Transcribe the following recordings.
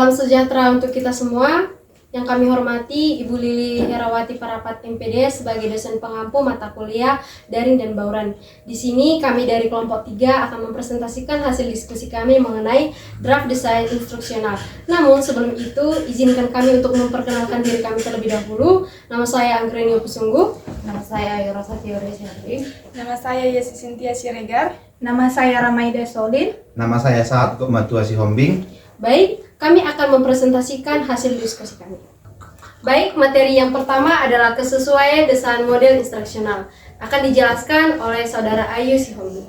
Salam sejahtera untuk kita semua. Yang kami hormati Ibu Lili Herawati Parapat MPD sebagai dosen pengampu mata kuliah daring dan bauran. Di sini kami dari kelompok 3 akan mempresentasikan hasil diskusi kami mengenai draft desain instruksional. Namun sebelum itu izinkan kami untuk memperkenalkan diri kami terlebih dahulu. Nama saya Anggreni Opusungguh. Nama saya Yorosa Teori Syarif. Nama saya Yesi Sintia Siregar. Nama saya Ramaida Solin. Nama saya Saat Matua Sihombing. Baik, kami akan mempresentasikan hasil diskusi kami. Baik, materi yang pertama adalah kesesuaian desain model instruksional. Akan dijelaskan oleh Saudara Ayu Sihombing.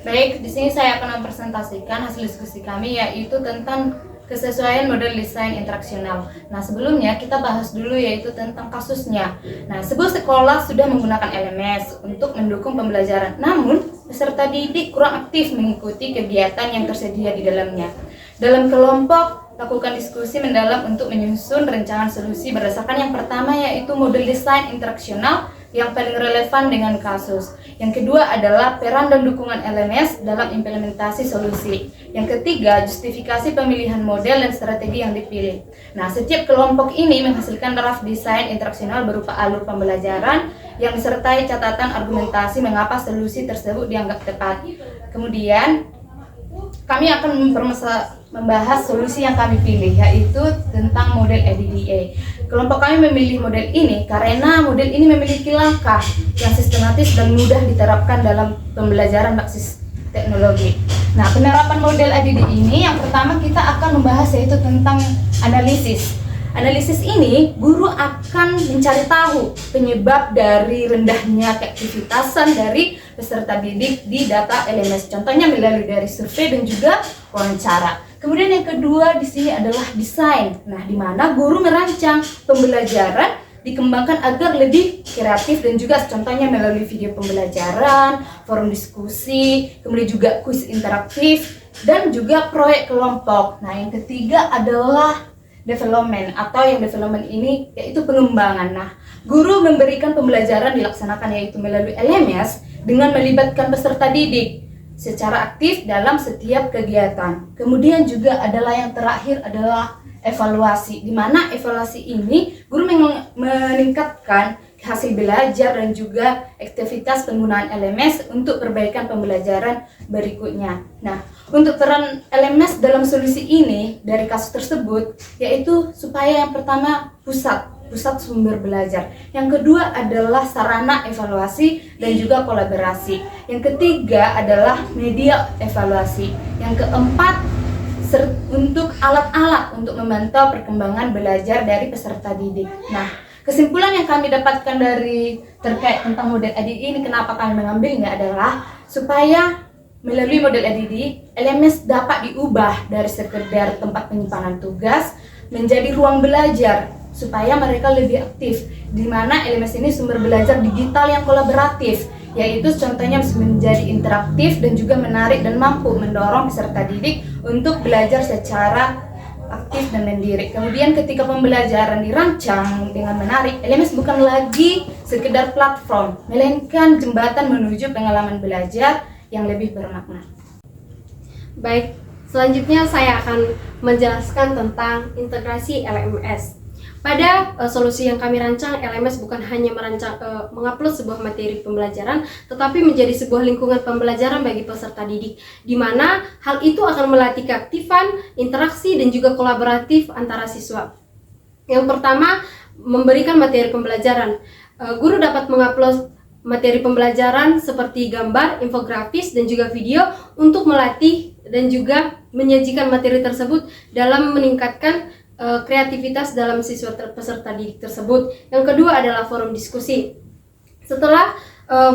Baik, di sini saya akan mempresentasikan hasil diskusi kami yaitu tentang kesesuaian model desain instruksional. Nah, sebelumnya kita bahas dulu yaitu tentang kasusnya. Nah, sebuah sekolah sudah menggunakan LMS untuk mendukung pembelajaran, namun peserta didik kurang aktif mengikuti kegiatan yang tersedia di dalamnya. Dalam kelompok, lakukan diskusi mendalam untuk menyusun rancangan solusi berdasarkan yang pertama yaitu model desain instruksional yang paling relevan dengan kasus. Yang kedua adalah peran dan dukungan LMS dalam implementasi solusi. Yang ketiga, justifikasi pemilihan model dan strategi yang dipilih. Nah, setiap kelompok ini menghasilkan draft desain instruksional berupa alur pembelajaran yang disertai catatan argumentasi mengapa solusi tersebut dianggap tepat. Kemudian, kami akan membahas solusi yang kami pilih, yaitu tentang model EDDA. Kelompok kami memilih model ini karena model ini memiliki langkah yang sistematis dan mudah diterapkan dalam pembelajaran berbasis teknologi. Nah, penerapan model EDDA ini yang pertama kita akan membahas yaitu tentang analisis. Analisis ini, guru akan mencari tahu penyebab dari rendahnya keaktifitasan dari peserta didik di data LMS. Contohnya melalui dari survei dan juga wawancara. Kemudian yang kedua di sini adalah desain. Nah, di mana guru merancang pembelajaran dikembangkan agar lebih kreatif dan juga contohnya melalui video pembelajaran, forum diskusi, kemudian juga kuis interaktif dan juga proyek kelompok. Nah, yang ketiga adalah development atau yang development ini yaitu pengembangan. Nah, guru memberikan pembelajaran dilaksanakan yaitu melalui LMS dengan melibatkan peserta didik secara aktif dalam setiap kegiatan. Kemudian juga adalah yang terakhir adalah evaluasi, di mana evaluasi ini guru meningkatkan hasil belajar dan juga aktivitas penggunaan LMS untuk perbaikan pembelajaran berikutnya. Nah, untuk peran LMS dalam solusi ini dari kasus tersebut yaitu supaya yang pertama pusat sumber belajar. Yang kedua adalah sarana evaluasi dan juga kolaborasi. Yang ketiga adalah media evaluasi. Yang keempat untuk alat-alat untuk memantau perkembangan belajar dari peserta didik. Nah, kesimpulan yang kami dapatkan dari terkait tentang model EDDA ini kenapa kami mengambilnya adalah supaya melalui model EDDA, LMS dapat diubah dari sekedar tempat penyimpanan tugas menjadi ruang belajar supaya mereka lebih aktif, di mana LMS ini sumber belajar digital yang kolaboratif, yaitu contohnya menjadi interaktif dan juga menarik dan mampu mendorong peserta didik untuk belajar secara aktif dan mandiri. Kemudian ketika pembelajaran dirancang dengan menarik, LMS bukan lagi sekedar platform, melainkan jembatan menuju pengalaman belajar yang lebih bermakna. Baik, selanjutnya saya akan menjelaskan tentang integrasi LMS. Pada solusi yang kami rancang, LMS bukan hanya mengupload sebuah materi pembelajaran, tetapi menjadi sebuah lingkungan pembelajaran bagi peserta didik, di mana hal itu akan melatih keaktifan, interaksi, dan juga kolaboratif antara siswa. Yang pertama, memberikan materi pembelajaran. Guru dapat mengupload materi pembelajaran seperti gambar, infografis, dan juga video untuk melatih dan juga menyajikan materi tersebut dalam meningkatkan kreativitas dalam siswa peserta didik tersebut. Yang kedua adalah forum diskusi. Setelah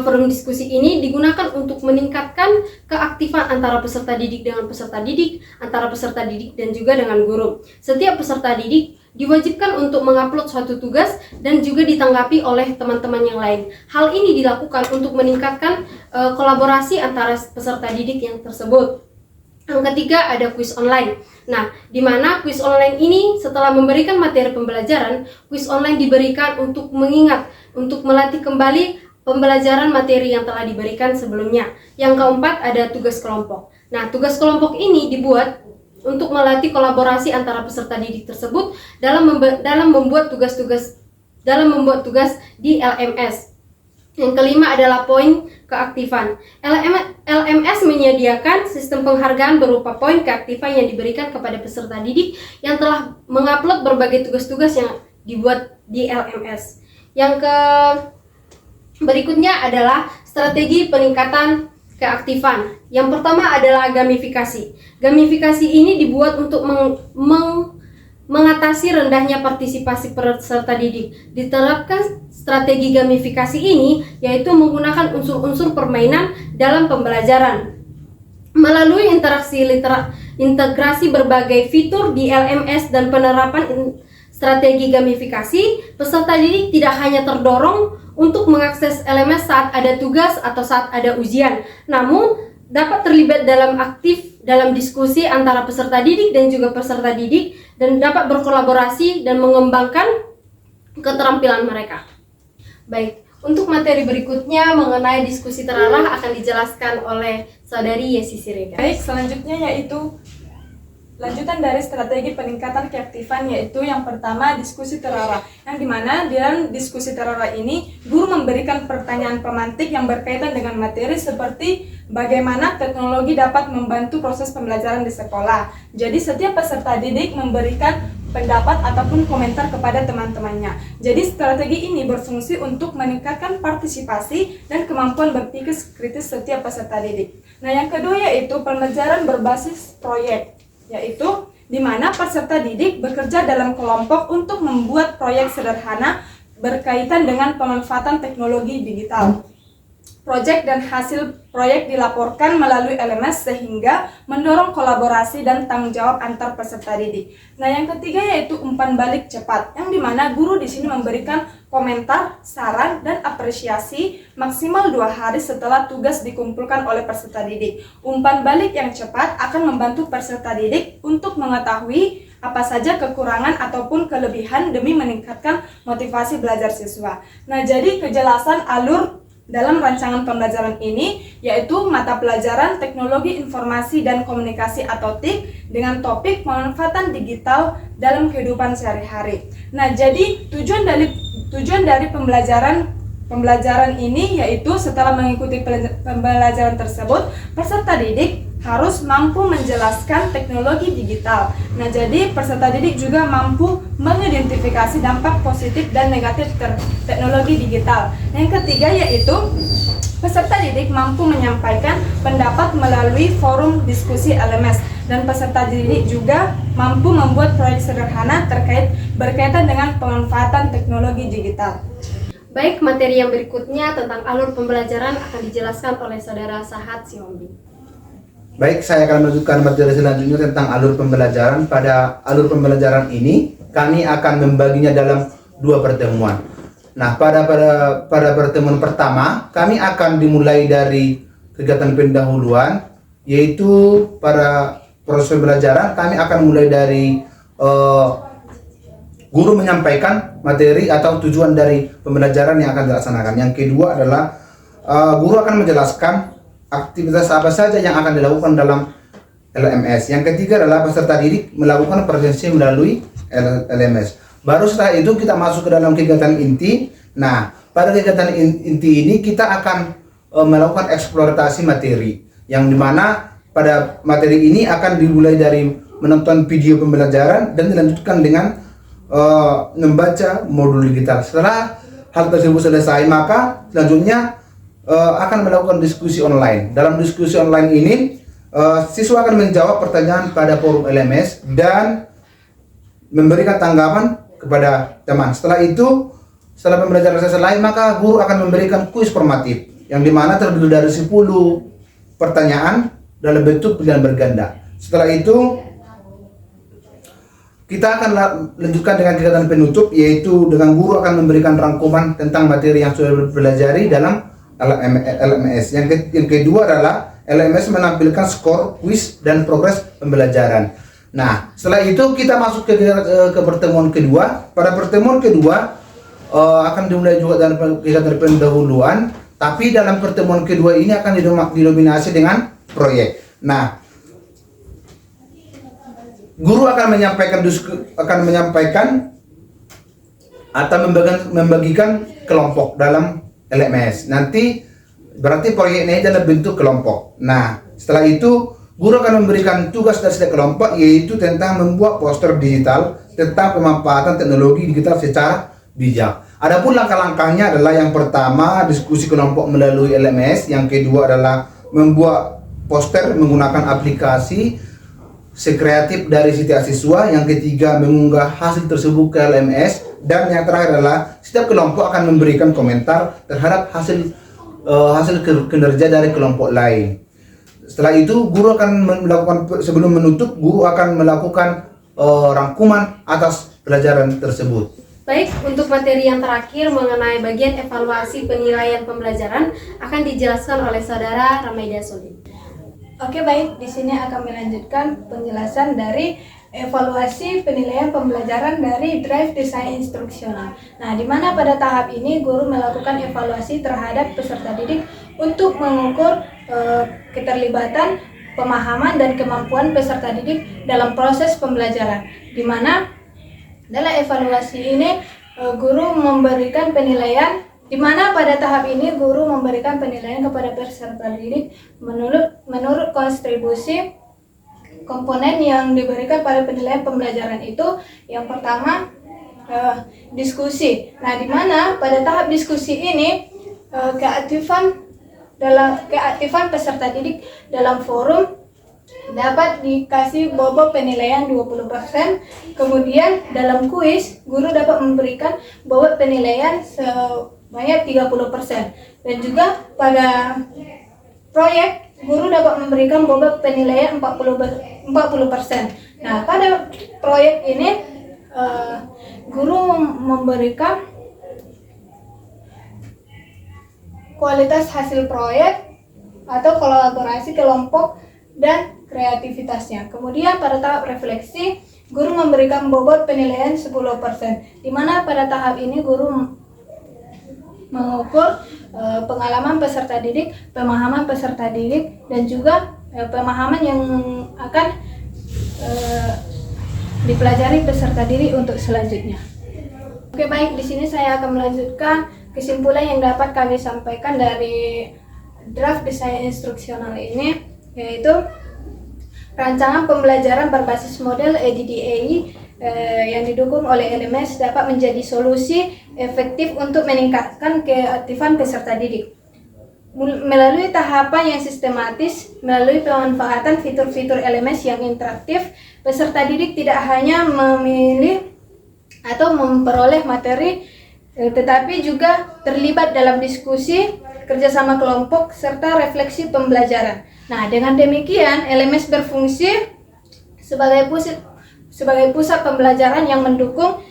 forum diskusi ini digunakan untuk meningkatkan keaktifan antara peserta didik dengan peserta didik, antara peserta didik dan juga dengan guru. Setiap peserta didik diwajibkan untuk mengupload suatu tugas dan juga ditanggapi oleh teman-teman yang lain. Hal ini dilakukan untuk meningkatkan kolaborasi antara peserta didik yang tersebut. Yang ketiga ada kuis online. Nah, di mana kuis online ini setelah memberikan materi pembelajaran, kuis online diberikan untuk mengingat, untuk melatih kembali pembelajaran materi yang telah diberikan sebelumnya. Yang keempat ada tugas kelompok. Nah, tugas kelompok ini dibuat untuk melatih kolaborasi antara peserta didik tersebut dalam membuat tugas di LMS. Yang kelima adalah poin keaktifan. LMS menyediakan sistem penghargaan berupa poin keaktifan yang diberikan kepada peserta didik yang telah mengupload berbagai tugas-tugas yang dibuat di LMS. Yang berikutnya adalah strategi peningkatan keaktifan. Yang pertama adalah gamifikasi. Gamifikasi ini dibuat untuk mengatasi rendahnya partisipasi peserta didik. Diterapkan strategi gamifikasi ini yaitu menggunakan unsur-unsur permainan dalam pembelajaran. Melalui integrasi berbagai fitur di LMS dan penerapan strategi gamifikasi, peserta didik tidak hanya terdorong untuk mengakses LMS saat ada tugas atau saat ada ujian, namun dapat terlibat dalam diskusi antara peserta didik dan juga peserta didik dan dapat berkolaborasi dan mengembangkan keterampilan mereka. Baik, untuk materi berikutnya mengenai diskusi terarah akan dijelaskan oleh Saudari Yesi Siregar. Baik, selanjutnya yaitu lanjutan dari strategi peningkatan keaktifan, yaitu yang pertama diskusi terarah, yang dimana dalam diskusi terarah ini guru memberikan pertanyaan pemantik yang berkaitan dengan materi seperti bagaimana teknologi dapat membantu proses pembelajaran di sekolah. Jadi setiap peserta didik memberikan pendapat ataupun komentar kepada teman-temannya. Jadi strategi ini berfungsi untuk meningkatkan partisipasi dan kemampuan berpikir kritis setiap peserta didik. Nah, yang kedua yaitu pembelajaran berbasis proyek, yaitu di mana peserta didik bekerja dalam kelompok untuk membuat proyek sederhana berkaitan dengan pemanfaatan teknologi digital. Proyek dan hasil proyek dilaporkan melalui LMS sehingga mendorong kolaborasi dan tanggung jawab antar peserta didik. Nah, yang ketiga yaitu umpan balik cepat, yang dimana guru di sini memberikan komentar, saran, dan apresiasi maksimal 2 hari setelah tugas dikumpulkan oleh peserta didik. Umpan balik yang cepat akan membantu peserta didik untuk mengetahui apa saja kekurangan ataupun kelebihan demi meningkatkan motivasi belajar siswa. Nah, jadi kejelasan alur dalam rancangan pembelajaran ini yaitu mata pelajaran Teknologi Informasi dan Komunikasi atau TIK dengan topik pemanfaatan digital dalam kehidupan sehari-hari. Nah, jadi tujuan dari pembelajaran ini yaitu setelah mengikuti pembelajaran tersebut, peserta didik harus mampu menjelaskan teknologi digital. Nah, jadi peserta didik juga mampu mengidentifikasi dampak positif dan negatif teknologi digital. Yang ketiga yaitu peserta didik mampu menyampaikan pendapat melalui forum diskusi LMS, dan peserta didik juga mampu membuat proyek sederhana berkaitan dengan pemanfaatan teknologi digital. Baik, materi yang berikutnya tentang alur pembelajaran akan dijelaskan oleh Saudara Sahat Sihombing. Baik, saya akan melanjutkan materi selanjutnya tentang alur pembelajaran. Pada alur pembelajaran ini, kami akan membaginya dalam 2 pertemuan. Nah, pada pertemuan pertama, kami akan dimulai dari kegiatan pendahuluan, yaitu pada proses pembelajaran, kami akan mulai dari guru menyampaikan materi atau tujuan dari pembelajaran yang akan dilaksanakan. Yang kedua adalah guru akan menjelaskan aktivitas apa saja yang akan dilakukan dalam LMS. Yang ketiga adalah peserta didik melakukan presentasi melalui LMS. Baru setelah itu kita masuk ke dalam kegiatan inti. Nah, pada kegiatan inti ini kita akan melakukan eksplorasi materi, yang dimana pada materi ini akan dimulai dari menonton video pembelajaran dan dilanjutkan dengan membaca modul digital. Setelah hal tersebut selesai, maka selanjutnya akan melakukan diskusi online. Dalam diskusi online ini, siswa akan menjawab pertanyaan pada forum LMS dan memberikan tanggapan kepada teman. Setelah itu, setelah pembelajaran selesai, maka guru akan memberikan kuis formatif, yang dimana terdiri dari 10 pertanyaan dalam bentuk pilihan berganda. Setelah itu, kita akan lanjutkan dengan kegiatan penutup, yaitu dengan guru akan memberikan rangkuman tentang materi yang sudah dipelajari dalam LMS. Yang kedua adalah LMS menampilkan skor, kuis, dan progres pembelajaran. Nah, setelah itu kita masuk ke pertemuan kedua. Pada pertemuan kedua akan dimulai juga dengan kegiatan pendahuluan, tapi dalam pertemuan kedua ini akan didominasi dengan proyek. Nah, guru akan menyampaikan atau membagikan kelompok dalam LMS. Nanti berarti proyeknya dalam bentuk kelompok. Nah, setelah itu guru akan memberikan tugas dari setiap kelompok, yaitu tentang membuat poster digital tentang pemanfaatan teknologi digital secara bijak. Adapun langkah-langkahnya adalah yang pertama diskusi kelompok melalui LMS, yang kedua adalah membuat poster menggunakan aplikasi sekreatif dari setiap siswa, yang ketiga mengunggah hasil tersebut ke LMS, dan yang terakhir adalah setiap kelompok akan memberikan komentar terhadap hasil kinerja dari kelompok lain. Setelah itu guru akan melakukan, sebelum menutup, guru akan melakukan rangkuman atas pelajaran tersebut. Baik, untuk materi yang terakhir mengenai bagian evaluasi penilaian pembelajaran akan dijelaskan oleh Saudara Ramaida Solin. Oke, baik, di sini akan melanjutkan penjelasan dari evaluasi penilaian pembelajaran dari Drive Design Instruksional. Nah, di mana pada tahap ini guru melakukan evaluasi terhadap peserta didik untuk mengukur keterlibatan, pemahaman, dan kemampuan peserta didik dalam proses pembelajaran. Di mana dalam evaluasi ini guru memberikan penilaian, di mana pada tahap ini guru memberikan penilaian kepada peserta didik menurut kontribusi komponen yang diberikan pada penilaian pembelajaran itu. Yang pertama, diskusi. Nah, di mana pada tahap diskusi ini keaktifan peserta didik dalam forum dapat dikasih bobot penilaian 20%. Kemudian dalam kuis guru dapat memberikan bobot penilaian sebanyak 30%. Dan juga pada proyek guru dapat memberikan bobot penilaian 40%. Nah, pada proyek ini guru memberikan kualitas hasil proyek atau kolaborasi kelompok dan kreativitasnya. Kemudian pada tahap refleksi, guru memberikan bobot penilaian 10%, di mana pada tahap ini guru mengukur pengalaman peserta didik, pemahaman peserta didik, dan juga pemahaman yang akan dipelajari peserta didik untuk selanjutnya. Oke, baik, di sini saya akan melanjutkan kesimpulan yang dapat kami sampaikan dari Draft Design Instruksional ini, yaitu rancangan pembelajaran berbasis model EDDAI yang didukung oleh LMS dapat menjadi solusi efektif untuk meningkatkan keaktifan peserta didik. Melalui tahapan yang sistematis, melalui pemanfaatan fitur-fitur LMS yang interaktif, peserta didik tidak hanya memilih atau memperoleh materi, tetapi juga terlibat dalam diskusi, kerjasama kelompok, serta refleksi pembelajaran. Nah, dengan demikian LMS berfungsi sebagai pusat pembelajaran yang mendukung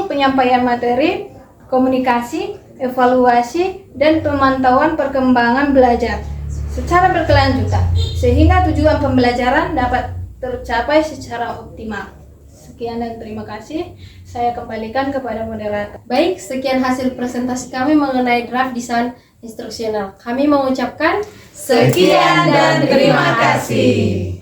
penyampaian materi, komunikasi, evaluasi, dan pemantauan perkembangan belajar secara berkelanjutan, sehingga tujuan pembelajaran dapat tercapai secara optimal. Sekian dan terima kasih. Saya kembalikan kepada moderator. Baik, sekian hasil presentasi kami mengenai Draft Design Instruksional. Kami mengucapkan Sekian dan terima kasih.